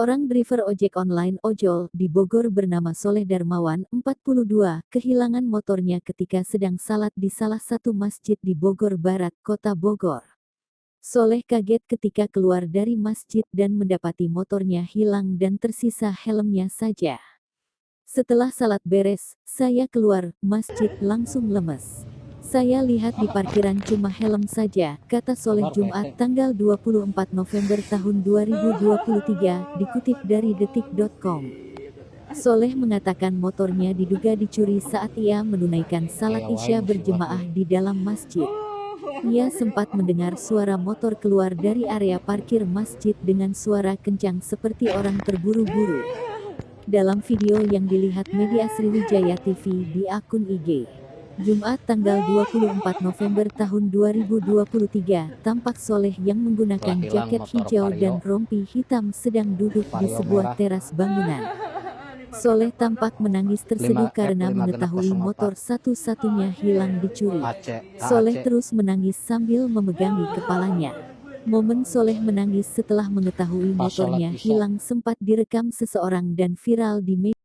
Seorang driver ojek online ojol di Bogor bernama Soleh Darmawan, 42, kehilangan motornya ketika sedang salat di salah satu masjid di Bogor Barat, Kota Bogor. Soleh kaget ketika keluar dari masjid dan mendapati motornya hilang dan tersisa helmnya saja. Setelah salat beres, saya keluar masjid langsung lemes. Saya lihat di parkiran cuma helm saja, kata Soleh Jumat tanggal 24 November tahun 2023, dikutip dari detik.com. Soleh mengatakan motornya diduga dicuri saat ia menunaikan salat Isya berjemaah di dalam masjid. Ia sempat mendengar suara motor keluar dari area parkir masjid dengan suara kencang seperti orang terburu-buru. Dalam video yang dilihat media Sriwijaya TV di akun IG, Jumat tanggal 24 November tahun 2023, tampak Soleh yang menggunakan jaket hijau dan rompi hitam sedang duduk di sebuah teras bangunan. Soleh tampak menangis terseduh karena mengetahui motor satu-satunya hilang dicuri. Soleh terus menangis sambil memegangi kepalanya. Momen Soleh menangis setelah mengetahui motornya hilang sempat direkam seseorang dan viral di media